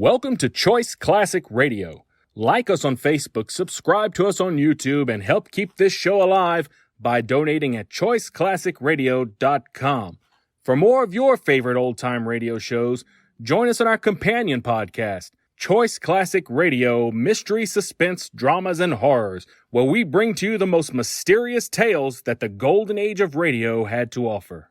Welcome to Choice Classic Radio. Like us on Facebook, subscribe to us on YouTube, and help keep this show alive by donating at choiceclassicradio.com. For more of your favorite old-time radio shows, join us on our companion podcast, Choice Classic Radio, Mystery, Suspense, Dramas, and Horrors, where we bring to you the most mysterious tales that the golden age of radio had to offer.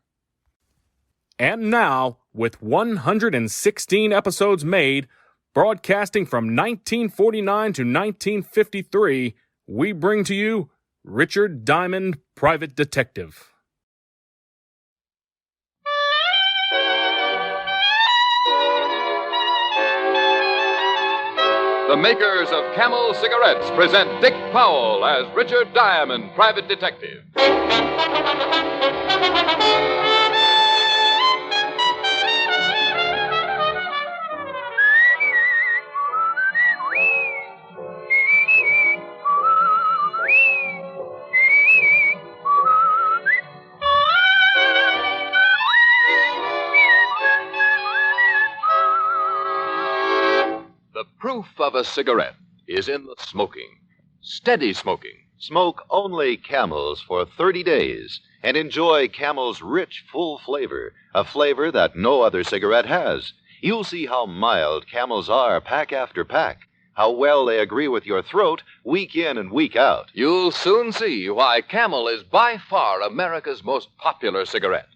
And now, with 116 episodes made, broadcasting from 1949 to 1953, we bring to you Richard Diamond, Private Detective. The makers of Camel cigarettes present Dick Powell as Richard Diamond, Private Detective. The proof of a cigarette is in the smoking. Steady smoking. Smoke only Camels for 30 days and enjoy Camel's rich, full flavor, a flavor that no other cigarette has. You'll see how mild Camels are pack after pack, how well they agree with your throat week in and week out. You'll soon see why Camel is by far America's most popular cigarette.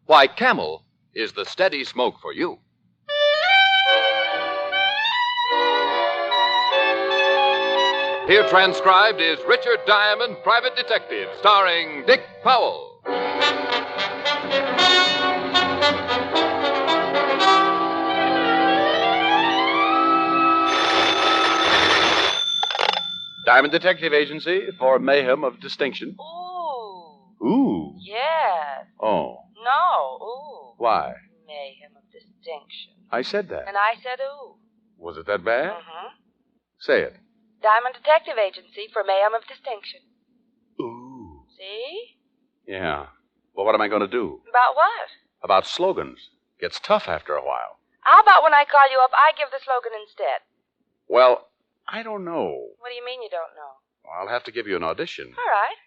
Why Camel is the steady smoke for you. Here transcribed is Richard Diamond, Private Detective, starring Dick Powell. Diamond Detective Agency for mayhem of distinction. Ooh. Ooh. Yes. Oh. No. Ooh. Why? Mayhem of distinction. I said that. And I said ooh. Was it that bad? Mm-hmm. Say it. Diamond Detective Agency for mayhem of distinction. Ooh. See? Yeah. Well, what am I going to do? About what? About slogans. Gets tough after a while. How about when I call you up, I give the slogan instead? Well, I don't know. What do you mean you don't know? I'll have to give you an audition. All right.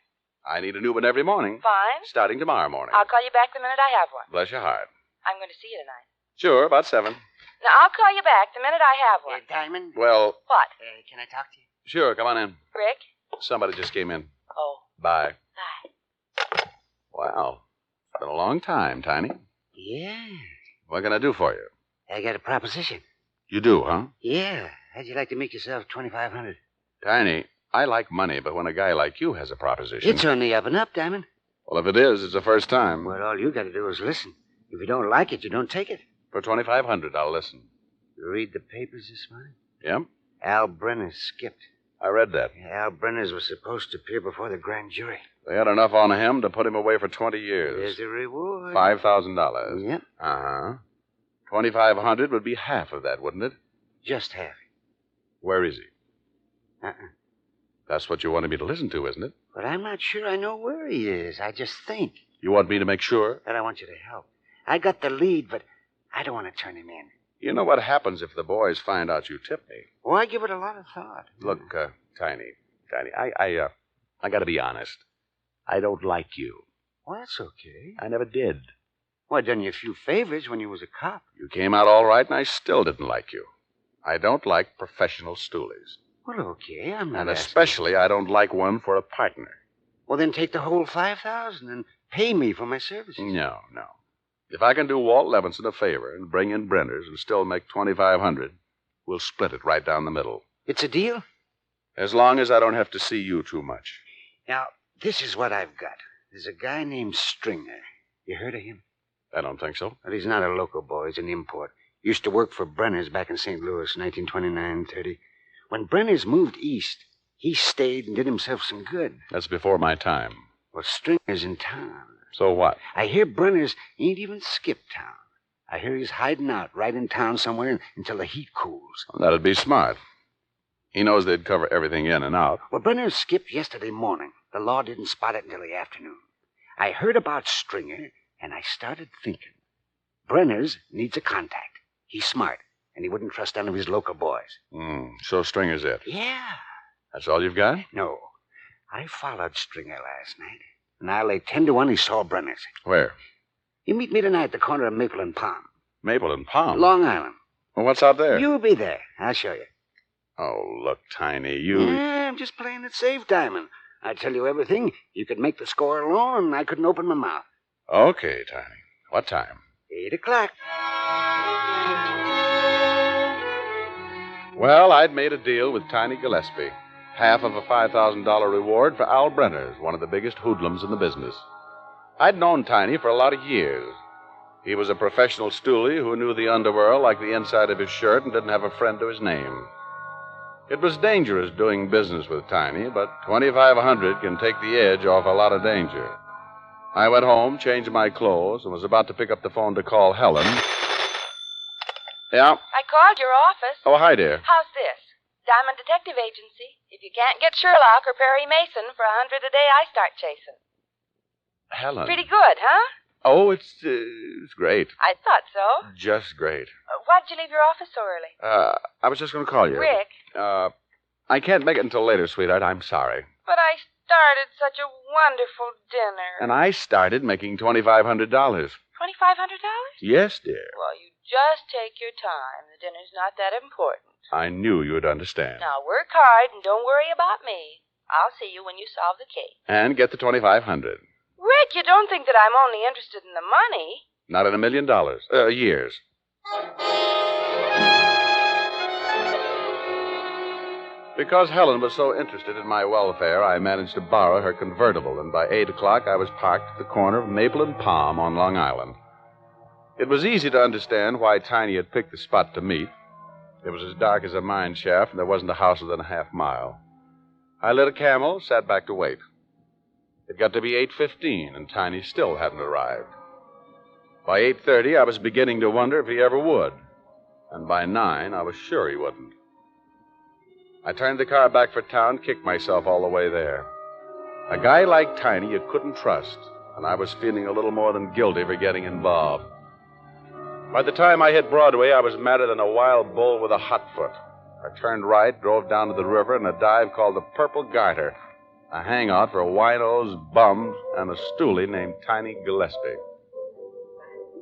I need a new one every morning. Fine. Starting tomorrow morning. I'll call you back the minute I have one. Bless your heart. I'm going to see you tonight. Sure, about 7. Now, I'll call you back the minute I have one. Diamond? Well, What? Can I talk to you? sure, come on in. Rick? Somebody just came in. Oh. Bye. Bye. Wow. It's been a long time, Tiny. Yeah. What can I do for you? I got a proposition. You do, huh? Yeah. How'd you like to make yourself $2,500? Tiny, I like money, but when a guy like you has a proposition... It's on the up and up, Diamond. Well, if it is, it's the first time. Well, all you got to do is listen. If you don't like it, you don't take it. For $2,500, I'll listen. You read the papers this morning? Yep, Al Brenners skipped. I read that. Al Brenners was supposed to appear before the grand jury. They had enough on him to put him away for 20 There's years. the reward. $5,000. Yep. Uh-huh. $2,500 would be half of that, wouldn't it? Just half. Where is he? Uh-uh. That's what you wanted me to listen to, isn't it? But I'm not sure I know where he is. I just think You want me to make sure? that I want you to help. I got the lead, but I don't want to turn him in. You know what happens if the boys find out you tipped me? Oh, I give it a lot of thought. Look, Tiny, I got to be honest. I don't like you. Well, that's okay. I never did. Well, I done you a few favors when you was a cop. You came out all right, and I still didn't like you. I don't like professional stoolies. Well, okay, I'm not And asking. especially, I don't like one for a partner. Well, then take the whole $5,000 and pay me for my services. No. If I can do Walt Levinson a favor and bring in Brenners and still make $2,500, we'll split it right down the middle. It's a deal? As long as I don't have to see you too much. Now, this is what I've got. There's a guy named Stringer. You heard of him? I don't think so. Well, he's not a local boy. He's an import. Used to work for Brenners back in St. Louis, 1929-30. When Brenners moved east, he stayed and did himself some good. That's before my time. Well, Stringer's in town. So what? I hear Brenners ain't even skipped town. I hear he's hiding out right in town somewhere until the heat cools. Well, that'd be smart. He knows they'd cover everything in and out. Well, Brenners skipped yesterday morning. The law didn't spot it until the afternoon. I heard about Stringer, and I started thinking. Brenners needs a contact. He's smart, and he wouldn't trust none of his local boys. So Stringer's it. Yeah. That's all you've got? No. I followed Stringer last night, and I lay 10 to 1 he saw Brenners. Where? You meet me tonight at the corner of Maple and Palm. Maple and Palm? Long Island. Well, what's out there? You'll be there. I'll show you. Oh, look, Tiny, you... Yeah, I'm just playing it safe, Diamond. I tell you everything. You could make the score alone, and I couldn't open my mouth. Okay, Tiny. What time? 8 o'clock. Well, I'd made a deal with Tiny Gillespie. Half of a $5,000 reward for Al Brenners, one of the biggest hoodlums in the business. I'd known Tiny for a lot of years. He was a professional stoolie who knew the underworld like the inside of his shirt and didn't have a friend to his name. It was dangerous doing business with Tiny, but $2,500 can take the edge off a lot of danger. I went home, changed my clothes, and was about to pick up the phone to call Helen. Yeah? I called your office. Oh, hi, dear. How's this? Diamond Detective Agency. If you can't get Sherlock or Perry Mason for $100 a day, I start chasing. Helen. Pretty good, huh? Oh, it's great. I thought so. Just great. Why'd you leave your office so early? I was just going to call you. Rick. I can't make it until later, sweetheart. I'm sorry. But I started such a wonderful dinner. And I started making $2,500. $2,500? Yes, dear. Well, you just take your time. The dinner's not that important. I knew you'd understand. Now work hard and don't worry about me. I'll see you when you solve the case. And get the $2,500. Rick, you don't think that I'm only interested in the money? Not in $1 million. Years. Because Helen was so interested in my welfare, I managed to borrow her convertible, and by 8 o'clock I was parked at the corner of Maple and Palm on Long Island. It was easy to understand why Tiny had picked the spot to meet. It was as dark as a mine shaft, and there wasn't a house within a half mile. I lit a Camel, sat back to wait. It got to be 8:15, and Tiny still hadn't arrived. By 8:30, I was beginning to wonder if he ever would. And by 9, I was sure he wouldn't. I turned the car back for town, kicked myself all the way there. A guy like Tiny you couldn't trust, and I was feeling a little more than guilty for getting involved. By the time I hit Broadway, I was madder than a wild bull with a hot foot. I turned right, drove down to the river in a dive called the Purple Garter, a hangout for winos, bums, and a stoolie named Tiny Gillespie.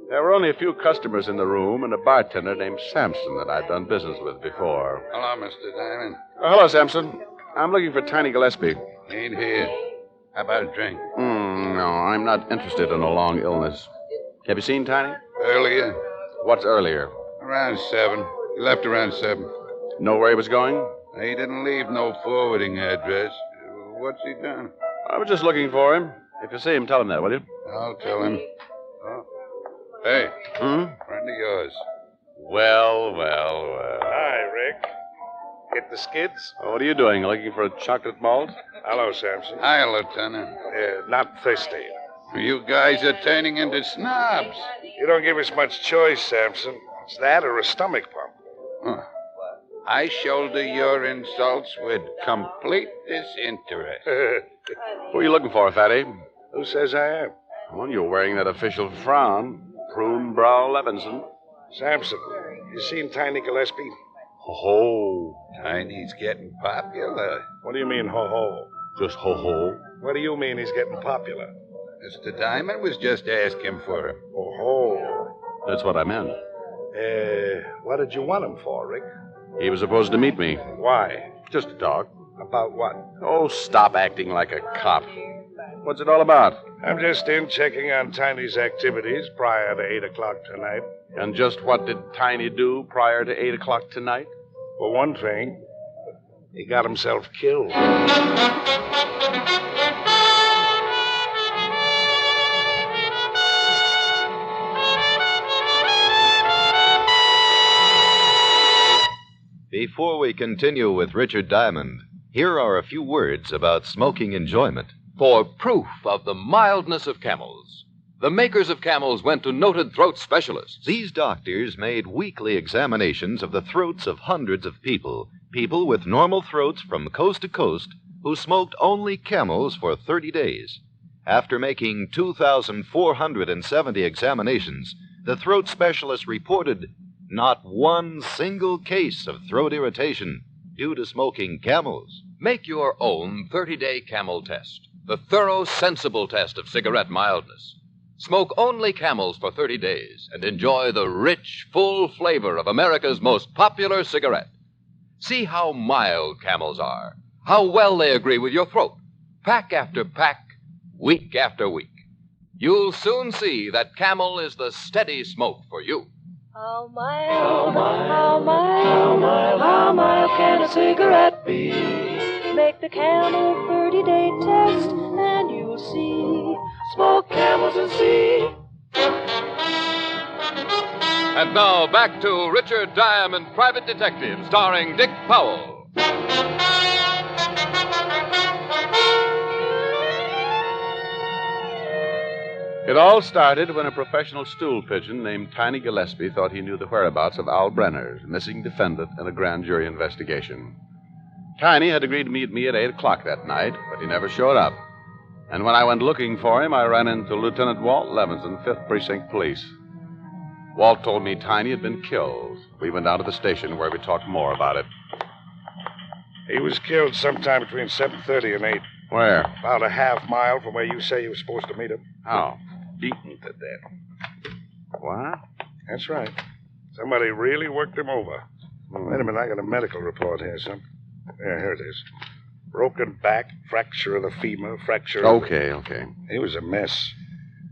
There were only a few customers in the room and a bartender named Sampson that I'd done business with before. Hello, Mr. Diamond. Oh, hello, Sampson. I'm looking for Tiny Gillespie. Ain't here. How about a drink? No, I'm not interested in a long illness. Have you seen Tiny? Earlier? What's earlier? Around 7. He left around 7. Know where he was going? He didn't leave no forwarding address. What's he done? I was just looking for him. If you see him, tell him that, will you? I'll tell him. Oh. Hey. Friend of yours. Well. Hi, Rick. Hit the skids? What are you doing? Looking for a chocolate malt? Hello, Sampson. Hi, Lieutenant. Not thirsty. You guys are turning into snobs. You don't give us much choice, Sampson. It's that or a stomach pump. Huh. I shoulder your insults with complete disinterest. Who are you looking for, Fatty? Who says I am? Well, you're wearing that official frown. Prune Brow Levinson. Sampson, you seen Tiny Gillespie? Ho-ho. Tiny's getting popular. What do you mean, ho-ho? Just ho-ho. What do you mean he's getting popular? Mr. Diamond was just asking for him. Ho-ho. That's what I meant. What did you want him for, Rick? He was supposed to meet me. Why? Just to talk. About what? Oh, stop acting like a cop. What's it all about? I'm just in checking on Tiny's activities prior to 8 o'clock tonight. And just what did Tiny do prior to 8 o'clock tonight? For one thing, he got himself killed. Before we continue with Richard Diamond, here are a few words about smoking enjoyment. For proof of the mildness of Camels, the makers of Camels went to noted throat specialists. These doctors made weekly examinations of the throats of hundreds of people with normal throats from coast to coast, who smoked only Camels for 30 days. After making 2,470 examinations, the throat specialists reported Not one single case of throat irritation due to smoking Camels. Make your own 30-day Camel test, the thorough, sensible test of cigarette mildness. Smoke only Camels for 30 days and enjoy the rich, full flavor of America's most popular cigarette. See how mild Camels are, how well they agree with your throat, pack after pack, week after week. You'll soon see that Camel is the steady smoke for you. How mild can a cigarette be? Make the Camel 30-day test and you'll see. Smoke Camels and see. And now back to Richard Diamond, Private Detective, starring Dick Powell. It all started when a professional stool pigeon named Tiny Gillespie thought he knew the whereabouts of Al Brenners, missing defendant in a grand jury investigation. Tiny had agreed to meet me at 8 o'clock that night, but he never showed up. And when I went looking for him, I ran into Lieutenant Walt Levinson, 5th Precinct Police. Walt told me Tiny had been killed. We went down to the station where we talked more about it. He was killed sometime between 7:30 and 8. Where? About a half mile from where you say you were supposed to meet him. How? Beaten to death. What? That's right. Somebody really worked him over. Wait a minute, I got a medical report here, son. Yeah, here it is. Broken back, fracture of the femur, fracture of... Okay. He was a mess.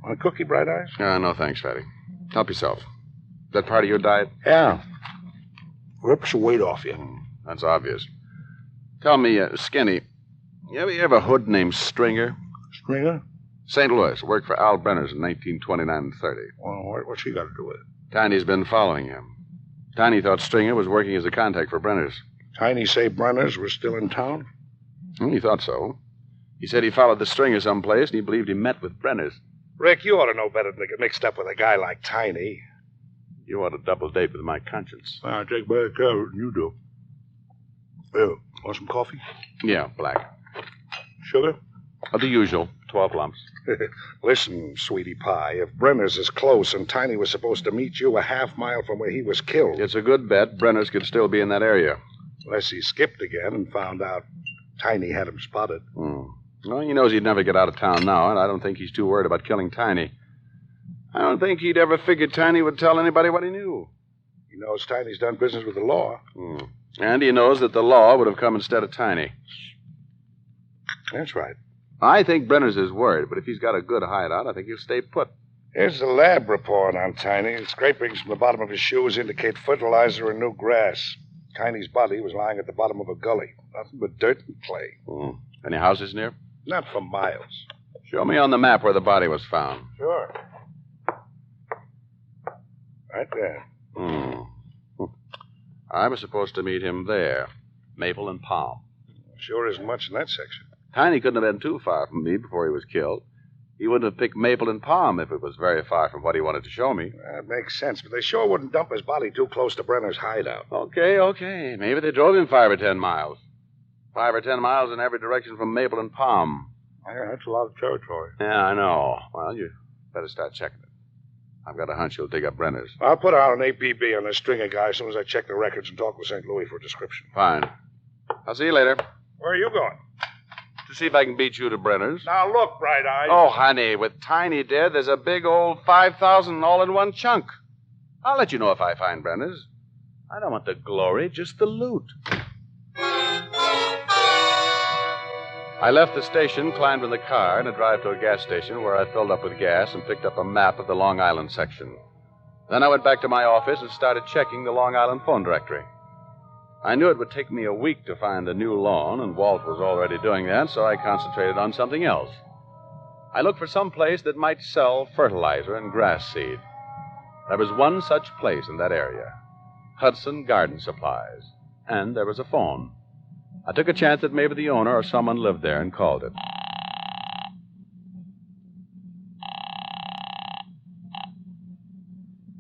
Want a cookie, Bright Eyes? No, thanks, Fatty. Help yourself. Is that part of your diet? Yeah. Rips the weight off you. That's obvious. Tell me, Skinny, you ever a hood named Stringer? Stringer? St. Louis. Worked for Al Brenners in 1929 and 30. Well, what's she got to do with it? Tiny's been following him. Tiny thought Stringer was working as a contact for Brenners. Tiny say Brenners were still in town? He thought so. He said he followed the Stringer someplace, and he believed he met with Brenners. Rick, you ought to know better than to get mixed up with a guy like Tiny. You ought to double date with my conscience. I take better care of it than you do. Well, want some coffee? Yeah, black. Sugar? The usual, 12 lumps. Listen, sweetie pie, if Brenners is close and Tiny was supposed to meet you a half mile from where he was killed... It's a good bet Brenners could still be in that area. Unless he skipped again and found out Tiny had him spotted. Well, he knows he'd never get out of town now, and I don't think he's too worried about killing Tiny. I don't think he'd ever figured Tiny would tell anybody what he knew. He knows Tiny's done business with the law. And he knows that the law would have come instead of Tiny. That's right. I think Brenners is worried, but if he's got a good hideout, I think he'll stay put. Here's the lab report on Tiny. Scrapings from the bottom of his shoes indicate fertilizer and new grass. Tiny's body was lying at the bottom of a gully. Nothing but dirt and clay. Any houses near? Not for miles. Show me on the map where the body was found. Sure. Right there. I was supposed to meet him there. Maple and Palm. Sure isn't much in that section. Tiny couldn't have been too far from me before he was killed. He wouldn't have picked Maple and Palm if it was very far from what he wanted to show me. That makes sense, but they sure wouldn't dump his body too close to Brenner's hideout. Okay. Maybe they drove him 5 or 10 miles. 5 or 10 miles in every direction from Maple and Palm. Yeah, that's a lot of territory. Yeah, I know. Well, you better start checking it. I've got a hunch you'll dig up Brenners. I'll put out an APB on this Stringer guy as soon as I check the records and talk with St. Louis for a description. Fine. I'll see you later. Where are you going? To see if I can beat you to Brenners. Now, look, Bright Eyes. Oh, honey, with Tiny dead, there's a big old 5,000 all in one chunk. I'll let you know if I find Brenners. I don't want the glory, just the loot. I left the station, climbed in the car, and a drive to a gas station where I filled up with gas and picked up a map of the Long Island section. Then I went back to my office and started checking the Long Island phone directory. I knew it would take me a week to find a new lawn, and Walt was already doing that, so I concentrated on something else. I looked for some place that might sell fertilizer and grass seed. There was one such place in that area, Hudson Garden Supplies, and there was a phone. I took a chance that maybe the owner or someone lived there and called it.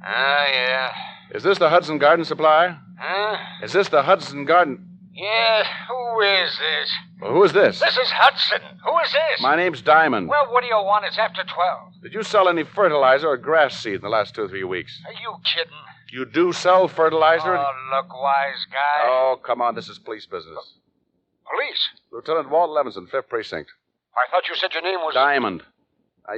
Yeah. Is this the Hudson Garden Supply? Huh? Is this the Hudson Garden... Yeah, who is this? Well, who is this? This is Hudson. Who is this? My name's Diamond. Well, what do you want? It's after 12. Did you sell any fertilizer or grass seed in the last 2 or 3 weeks? Are you kidding? You do sell fertilizer? Oh, look, wise guy. Oh, come on. This is police business. Police? Lieutenant Walt Levinson, 5th Precinct. I thought you said your name was... Diamond.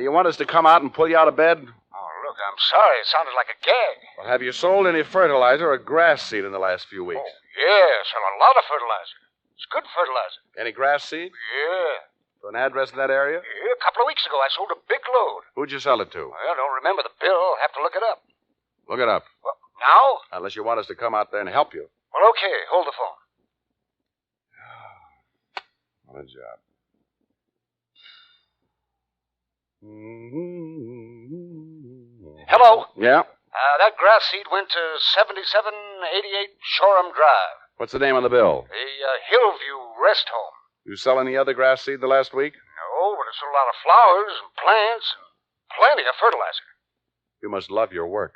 You want us to come out and pull you out of bed? Oh, look, I'm sorry. It sounded like a gag. Well, have you sold any fertilizer or grass seed in the last few weeks? Oh, yes, and a lot of fertilizer. It's good fertilizer. Any grass seed? Yeah. For an address in that area? Yeah, a couple of weeks ago, I sold a big load. Who'd you sell it to? I don't remember the bill. I'll have to look it up. Look it up. Well, now? Unless you want us to come out there and help you. Well, okay. Hold the phone. What a job. Hello? Yeah? That grass seed went to 7788 Shoreham Drive. What's the name on the bill? The Hillview Rest Home. You sell any other grass seed the last week? No, but I sold a lot of flowers and plants and plenty of fertilizer. You must love your work.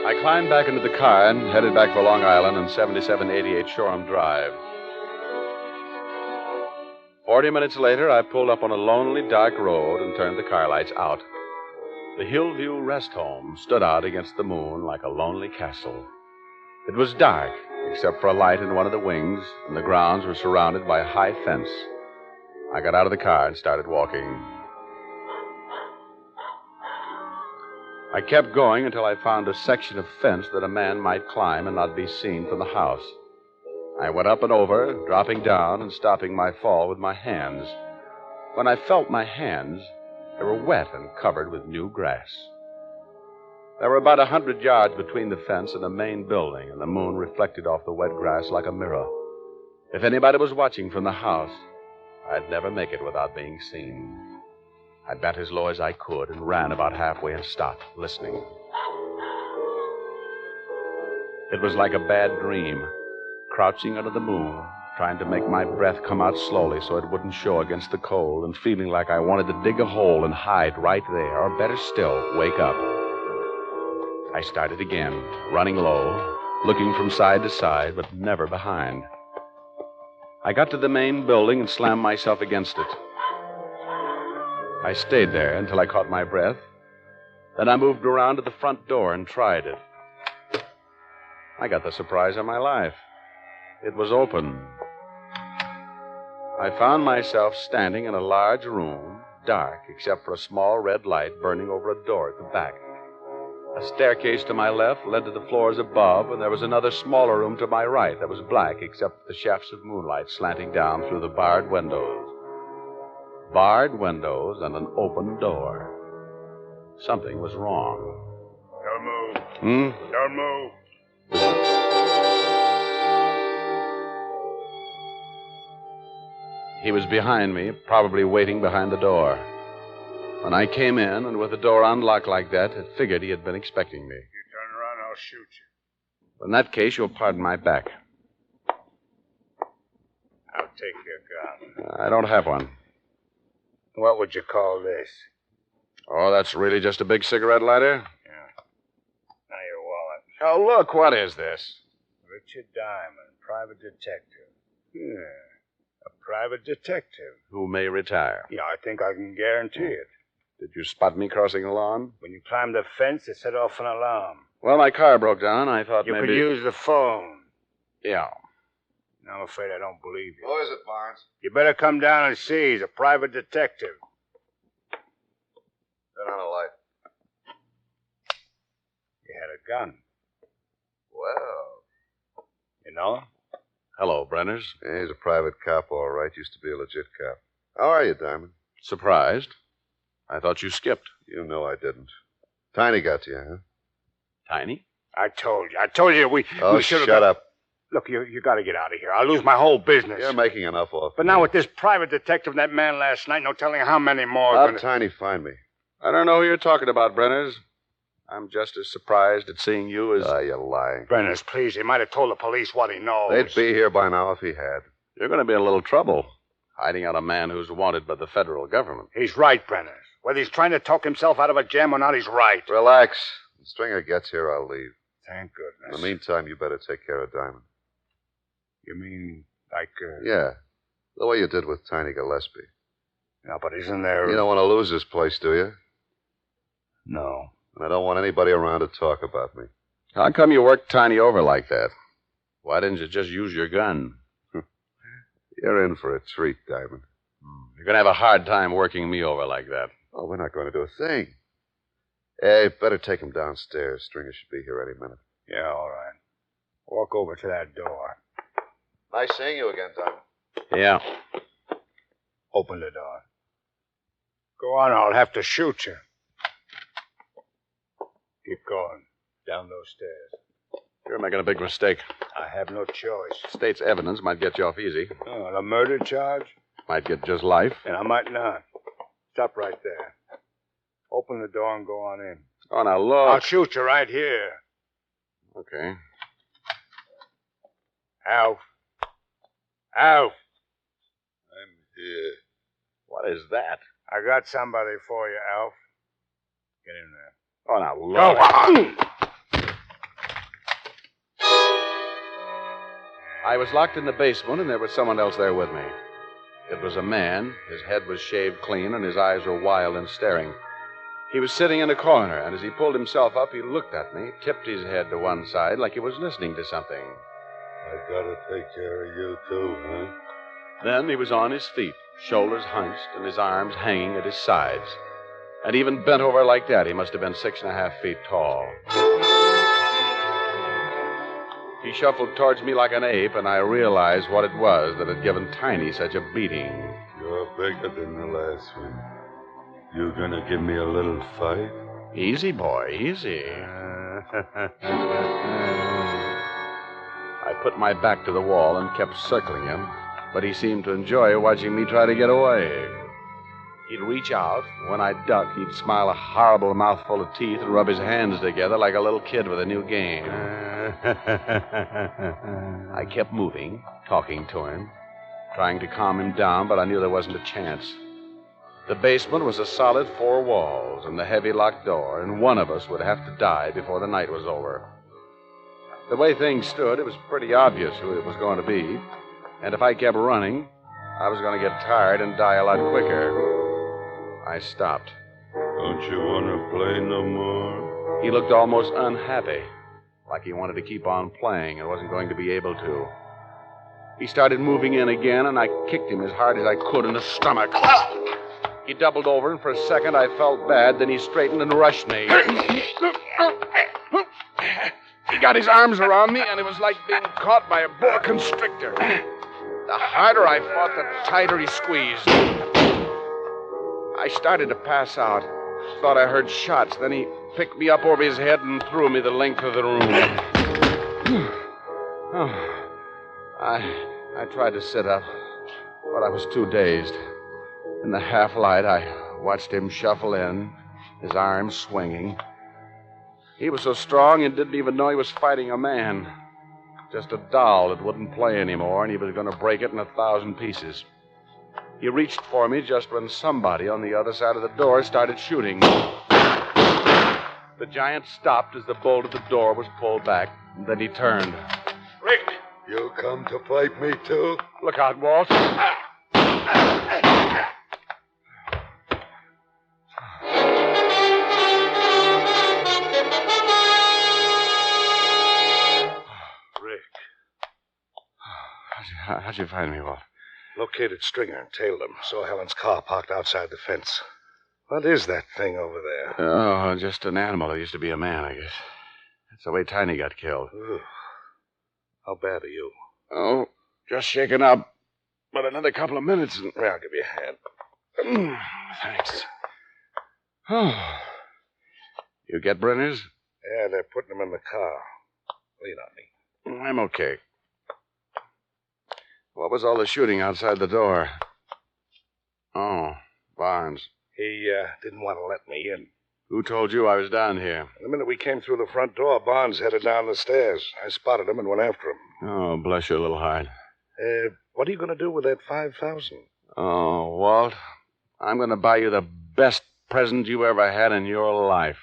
I climbed back into the car and headed back for Long Island and 7788 Shoreham Drive. 40 minutes later, I pulled up on a lonely, dark road and turned the car lights out. The Hillview Rest Home stood out against the moon like a lonely castle. It was dark, except for a light in one of the wings, and the grounds were surrounded by a high fence. I got out of the car and started walking. I kept going until I found a section of fence that a man might climb and not be seen from the house. I went up and over, dropping down and stopping my fall with my hands. When I felt my hands, they were wet and covered with new grass. There were about 100 yards between the fence and the main building, and the moon reflected off the wet grass like a mirror. If anybody was watching from the house, I'd never make it without being seen. I bent as low as I could and ran about halfway and stopped, listening. It was like a bad dream, crouching under the moon, trying to make my breath come out slowly so it wouldn't show against the cold, and feeling like I wanted to dig a hole and hide right there, or better still, wake up. I started again, running low, looking from side to side, but never behind. I got to the main building and slammed myself against it. I stayed there until I caught my breath. Then I moved around to the front door and tried it. I got the surprise of my life. It was open. I found myself standing in a large room, dark except for a small red light burning over a door at the back. A staircase to my left led to the floors above, and there was another smaller room to my right that was black except for the shafts of moonlight slanting down through the barred windows. Barred windows and an open door. Something was wrong. Don't move. Hmm? Don't move. He was behind me, probably waiting behind the door. When I came in, and with the door unlocked like that, I figured he had been expecting me. You turn around, I'll shoot you. In that case, you'll pardon my back. I'll take your gun. I don't have one. What would you call this? Oh, that's really just a big cigarette lighter? Yeah. Now your wallet. Oh, look, what is this? Richard Diamond, private detective. Yeah. A private detective. Who may retire. Yeah, I think I can guarantee it. Did you spot me crossing the lawn? When you climbed the fence, it set off an alarm. Well, my car broke down. I thought You maybe... could use the phone. Yeah. I'm afraid I don't believe you. Who is it, Barnes? You better come down and see. He's a private detective. Turn on a light. You had a gun. Well. You know? Hello, Brenners. Yeah, he's a private cop, all right. Used to be a legit cop. How are you, Diamond? Surprised? I thought you skipped. You know I didn't. Tiny got to you, huh? Tiny? I told you. We Oh, should have... shut up. Look, you got to get out of here. I'll lose my whole business. You're making enough off But me. now with this private detective and that man last night, no telling how many more. How'd Tiny find me? I don't know who you're talking about, Brenners. I'm just as surprised at seeing you as... You're lying. Brenners, please. He might have told the police what he knows. They'd be here by now if he had. You're going to be in a little trouble, hiding out a man who's wanted by the federal government. He's right, Brenners. Whether he's trying to talk himself out of a jam or not, he's right. Relax. When Stringer gets here, I'll leave. Thank In goodness. the meantime, you better take care of Diamond. You mean like... Yeah. The way you did with Tiny Gillespie. Yeah, but isn't there... You don't want to lose this place, do you? No. And I don't want anybody around to talk about me. How come you worked Tiny over like that? Why didn't you just use your gun? You're in for a treat, Diamond. You're going to have a hard time working me over like that. Oh, we're not going to do a thing. Hey, better take him downstairs. Stringer should be here any minute. Yeah, all right. Walk over to that door. Nice seeing you again, Diamond. Yeah. Open the door. Go on, I'll have to shoot you. Keep going. Down those stairs. You're making a big mistake. I have no choice. State's evidence might get you off easy. Oh, a murder charge? Might get just life. And I might not. Stop right there. Open the door and go on in. Oh, now look. I'll shoot you right here. Okay. Alf. Alf. I'm here. What is that? I got somebody for you, Alf. Get in there. Oh, now Go look. I was locked in the basement, and there was someone else there with me. It was a man. His head was shaved clean, and his eyes were wild and staring. He was sitting in a corner, and as he pulled himself up, he looked at me, tipped his head to one side like he was listening to something. I gotta take care of you, too, huh? Then he was on his feet, shoulders hunched, and his arms hanging at his sides. And even bent over like that, he must have been 6.5 feet tall. He shuffled towards me like an ape, and I realized what it was that had given Tiny such a beating. You're bigger than the last one. You gonna give me a little fight? Easy, boy, easy. I put my back to the wall and kept circling him, but he seemed to enjoy watching me try to get away. He'd reach out. When I'd duck, he'd smile a horrible mouthful of teeth and rub his hands together like a little kid with a new game. I kept moving, talking to him, trying to calm him down, but I knew there wasn't a chance. The basement was a solid 4 walls and the heavy locked door, and one of us would have to die before the night was over. The way things stood, it was pretty obvious who it was going to be, and if I kept running, I was going to get tired and die a lot quicker. I stopped. Don't you want to play no more? He looked almost unhappy, like he wanted to keep on playing and wasn't going to be able to. He started moving in again, and I kicked him as hard as I could in the stomach. He doubled over, and for a second I felt bad. Then he straightened and rushed me. He got his arms around me, and it was like being caught by a boa constrictor. The harder I fought, the tighter he squeezed. I started to pass out. Thought I heard shots. Then he picked me up over his head and threw me the length of the room. I tried to sit up, but I was too dazed. In the half-light, I watched him shuffle in, his arms swinging. He was so strong he didn't even know he was fighting a man. Just a doll that wouldn't play anymore, and he was going to break it in 1,000 pieces. He reached for me just when somebody on the other side of the door started shooting. The giant stopped as the bolt of the door was pulled back, and then he turned. Rick! You come to fight me, too? Look out, Walt. How'd you find me, Walt? Located Stringer and tailed him. Saw Helen's car parked outside the fence. What is that thing over there? Oh, just an animal. It used to be a man, I guess. That's the way Tiny got killed. Ooh. How bad are you? Oh, just shaken up. But another couple of minutes and... Well, I'll give you a hand. Thanks. Oh. You get Brenners? Yeah, they're putting him in the car. Lean on me. I'm okay. What was all the shooting outside the door? Oh, Barnes. He didn't want to let me in. Who told you I was down here? The minute we came through the front door, Barnes headed down the stairs. I spotted him and went after him. Oh, bless your little heart. What are you going to do with that $5,000? Oh, Walt, I'm going to buy you the best present you ever had in your life.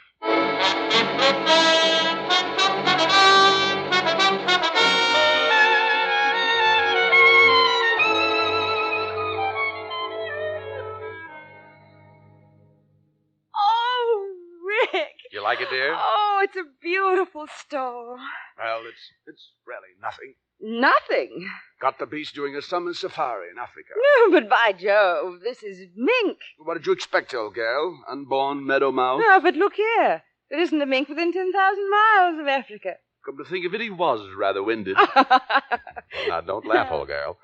it's a beautiful store. Well, it's really nothing. Nothing. Got the beast doing a summer safari in Africa. No, but by Jove, this is mink. What did you expect, old girl? Unborn meadow mouse? No, but look here. There isn't a mink within 10,000 miles of Africa. Come to think of it, he was rather winded. Now, don't laugh, old girl.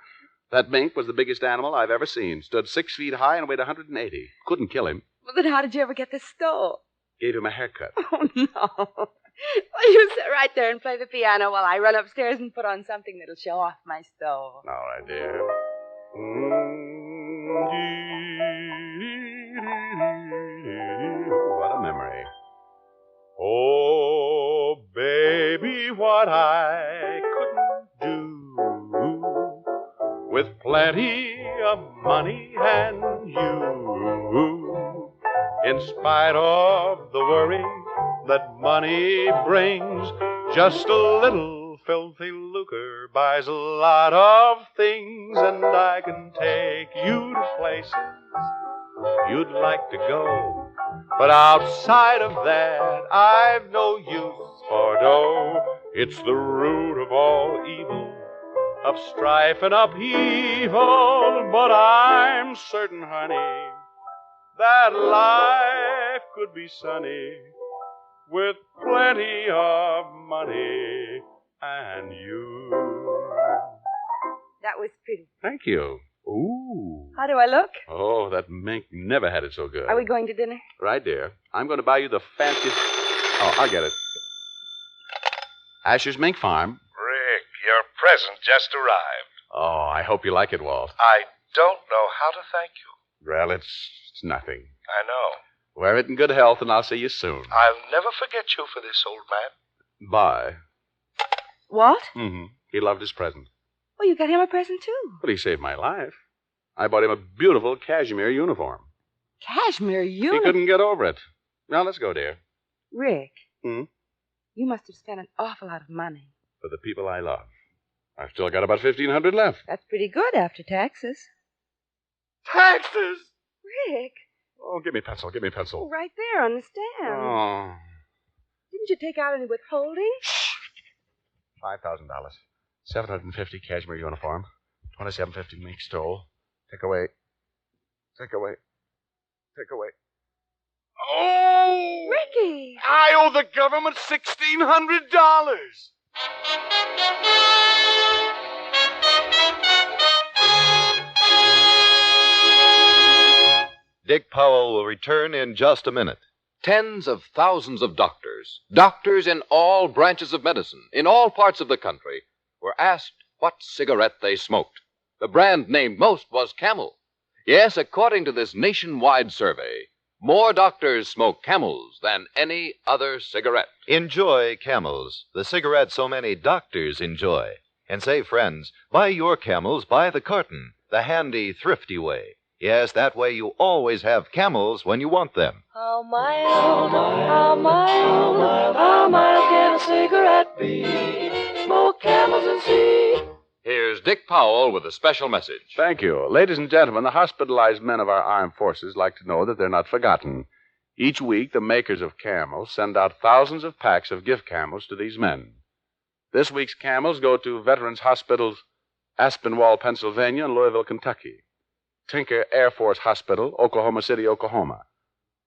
That mink was the biggest animal I've ever seen. Stood 6 feet high and weighed 180. Couldn't kill him. Well, then how did you ever get this store? Gave him a haircut. Oh, no. Well, you sit right there and play the piano while I run upstairs and put on something that'll show off my store. All right, dear. What a memory. Oh, baby, what I couldn't do with plenty of money and you, in spite of the worry that money brings, just a little filthy lucre buys a lot of things, and I can take you to places you'd like to go. But outside of that, I've no use for dough. It's the root of all evil, of strife and upheaval. But I'm certain, honey, that life could be sunny with plenty of money and you. That was pretty. Thank you. Ooh. How do I look? Oh, that mink never had it so good. Are we going to dinner? Right, dear. I'm going to buy you the fanciest... Oh, I'll get it. Asher's Mink Farm. Rick, your present just arrived. Oh, I hope you like it, Walt. I don't know how to thank you. Well, it's nothing. I know. Wear it in good health, and I'll see you soon. I'll never forget you for this, old man. Bye. What? Mm-hmm. He loved his present. Oh, you got him a present, too. But he saved my life. I bought him a beautiful cashmere uniform. Cashmere He uniform? couldn't get over it. Now, let's go, dear. Rick, Hmm? you must have spent an awful lot of money. For the people I love. I've still got about 1,500 left. That's pretty good after taxes. Taxes? Rick, Oh, give me a pencil. Give me a pencil. right there on the stand. Oh. Didn't you take out any withholding? $5,000. $750 cashmere uniform. $27.50 mink stole. Take away. Take away. Take away. Oh! Ricky! I owe the government $1,600. Dick Powell will return in just a minute. Tens of thousands of doctors in all branches of medicine, in all parts of the country, were asked what cigarette they smoked. The brand named most was Camel. Yes, according to this nationwide survey, more doctors smoke Camels than any other cigarette. Enjoy Camels, the cigarette so many doctors enjoy. And say, friends, buy your Camels by the carton, the handy, thrifty way. Yes, that way you always have Camels when you want them. How mild, how mild, how mild can a cigarette be? Smoke Camels and see. Here's Dick Powell with a special message. Thank you. Ladies and gentlemen, the hospitalized men of our armed forces like to know that they're not forgotten. Each week, the makers of Camels send out thousands of packs of gift Camels to these men. This week's Camels go to Veterans Hospitals Aspinwall, Pennsylvania, and Louisville, Kentucky. Tinker Air Force Hospital, Oklahoma City, Oklahoma.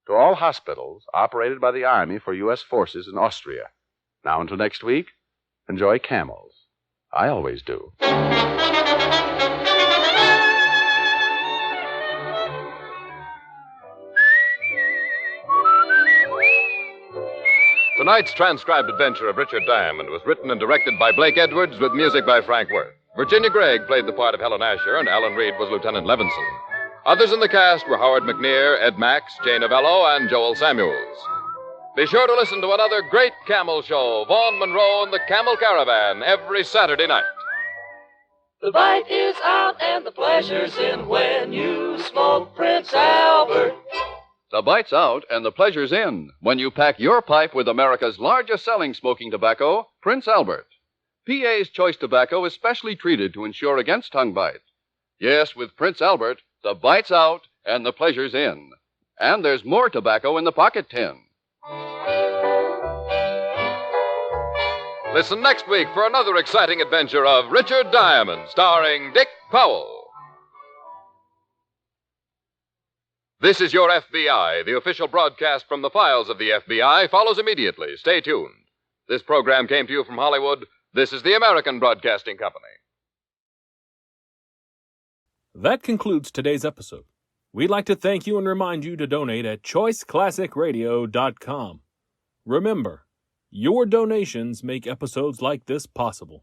To all hospitals operated by the Army for U.S. forces in Austria. Now until next week, enjoy Camels. I always do. Tonight's transcribed adventure of Richard Diamond was written and directed by Blake Edwards with music by Frank Worth. Virginia Gregg played the part of Helen Asher, and Alan Reed was Lieutenant Levinson. Others in the cast were Howard McNear, Ed Max, Jane Avello, and Joel Samuels. Be sure to listen to another great Camel show, Vaughn Monroe and the Camel Caravan, every Saturday night. The bite is out and the pleasure's in when you smoke Prince Albert. The bite's out and the pleasure's in when you pack your pipe with America's largest selling smoking tobacco, Prince Albert. PA's choice tobacco is specially treated to ensure against tongue bite. Yes, with Prince Albert, the bite's out and the pleasure's in. And there's more tobacco in the pocket tin. Listen next week for another exciting adventure of Richard Diamond, starring Dick Powell. This is Your FBI. The official broadcast from the files of the FBI follows immediately. Stay tuned. This program came to you from Hollywood. This is the American Broadcasting Company. That concludes today's episode. We'd like to thank you and remind you to donate at choiceclassicradio.com. Remember, your donations make episodes like this possible.